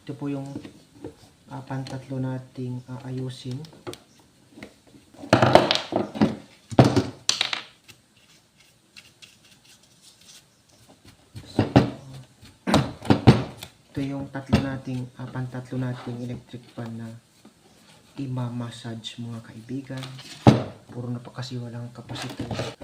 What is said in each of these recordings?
Ito po yung pantatlo nating ayusin. So, ito yung pantatlo nating electric fan na i-massage mga kaibigan. Puro na pa kasi walang kapasitor.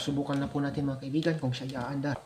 Susubukan na po natin mga kaibigan kung siya iaandar.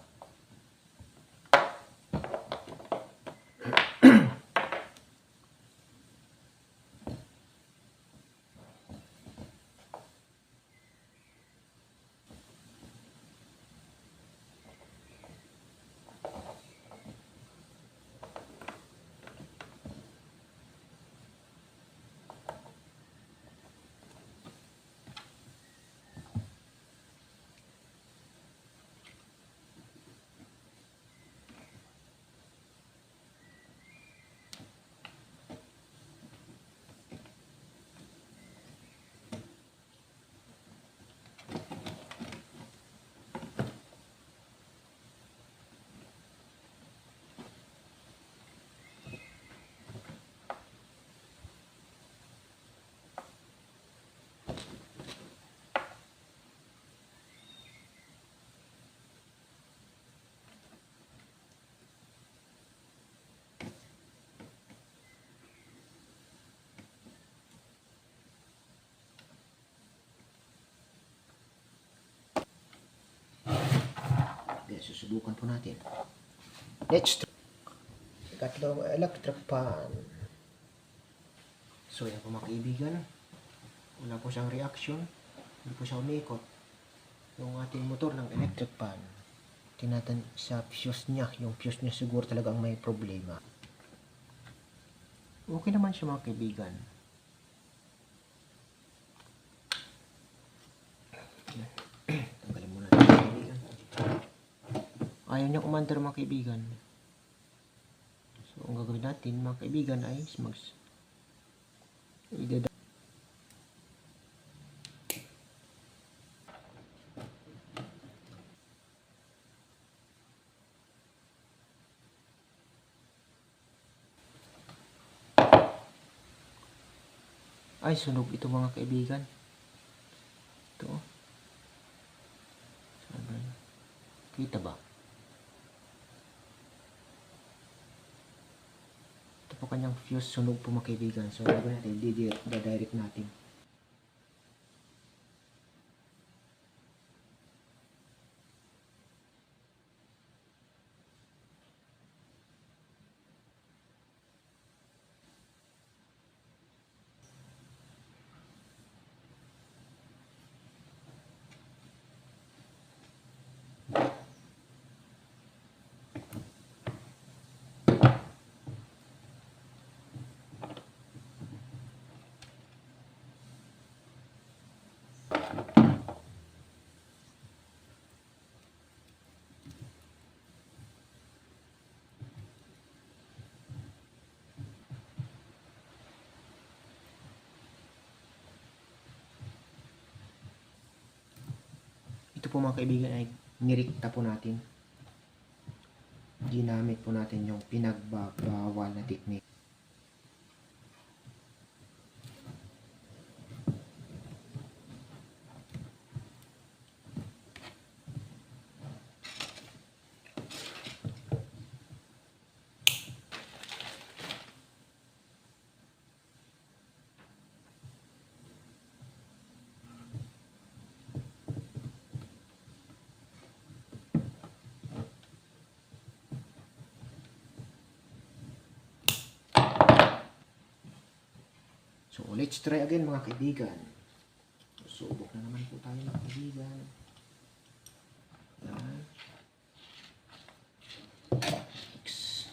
Susubukan po natin. Next, ikatlong electric fan. So yan po mga kaibigan, wala po siyang reaction, hindi po siya umikot. Yung ating motor ng electric fan, tinatan sa fuse niya, yung fuse niya siguro talaga ang may problema. Okay naman siya mga kaibigan. Tanggalin muna natin mga kaibigan. Ayaw niyang umandar mga kaibigan. So, ang gagawin natin mga kaibigan ay ay sunog ito mga kaibigan. Ito. Kita ba? Ito po kanyang fuse, sunog po mga kaibigan. So gagawin natin, direct natin. Ito po mga kaibigan ay nirikta po natin. Ginamit po natin yung pinagbabawal na technique. So, let's try again mga kaibigan. Subok na naman po tayo mga kaibigan. Yan. X.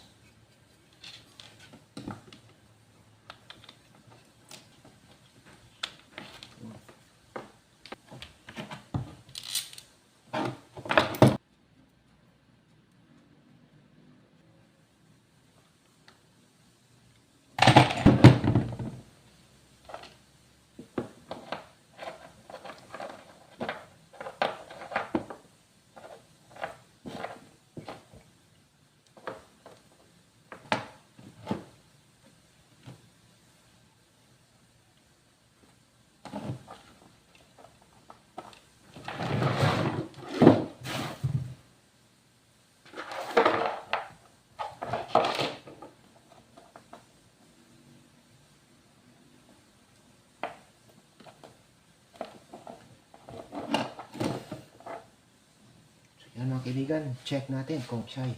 Yan mga kaibigan, check natin kung siya'y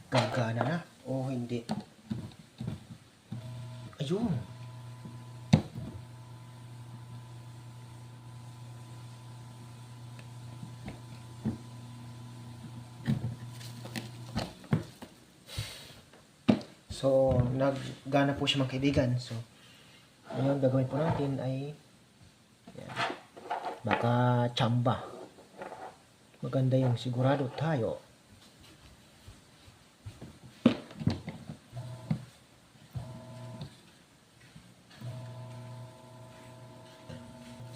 gagana na o hindi. Ayun. So, naggana po siya mga kaibigan. So, ngayon gagawin po natin ay yan, baka tsamba. Maganda yung sigurado tayo.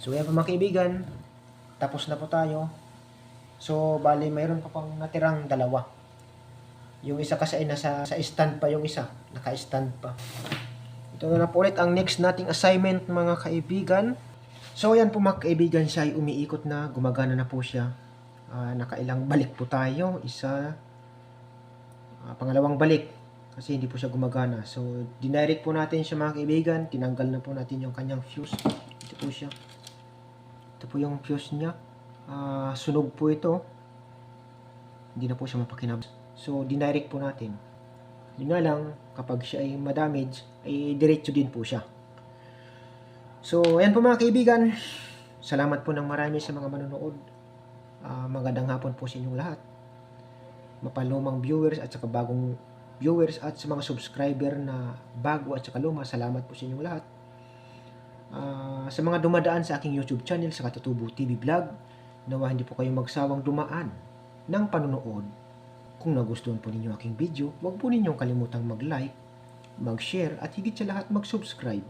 So yan po mga kaibigan, tapos na po tayo. So bali mayroon pa pang natirang dalawa. Yung isa kasi ay nasa sa stand pa, yung isa naka-stand pa. Ito na po ulit ang next nating assignment mga kaibigan. So yan po mga kaibigan, siya ay umiikot na, gumagana na po siya. Nakailang balik po tayo, isa, pangalawang balik kasi hindi po siya gumagana. So dinirect po natin siya mga kaibigan, tinanggal na po natin yung kanyang fuse. Ito po siya, ito po yung fuse niya. Sunog po ito, hindi na po siya mapakinabos. So dinirect po natin. Yun nga lang, kapag siya ay madamage ay diretso din po siya. So ayan po mga kaibigan, salamat po ng marami sa mga manonood. Magandang hapon po sa inyong lahat, mapalumang viewers at saka bagong viewers, at sa mga subscriber na bago at saka luma, salamat po sa inyong lahat. Sa mga dumadaan sa aking YouTube channel sa Katutubo TV Vlog, nawa hindi po kayo magsawang dumaan ng panonood. Kung nagustuhan po ninyo aking video, huwag po ninyong kalimutang mag-like, mag-share at higit sa lahat mag-subscribe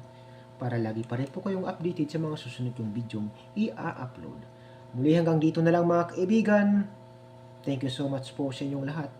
para lagi pa rin po kayong updated sa mga susunod kong videong i-upload. Muli hanggang dito na lang mga kaibigan. Thank you so much po sa inyong lahat.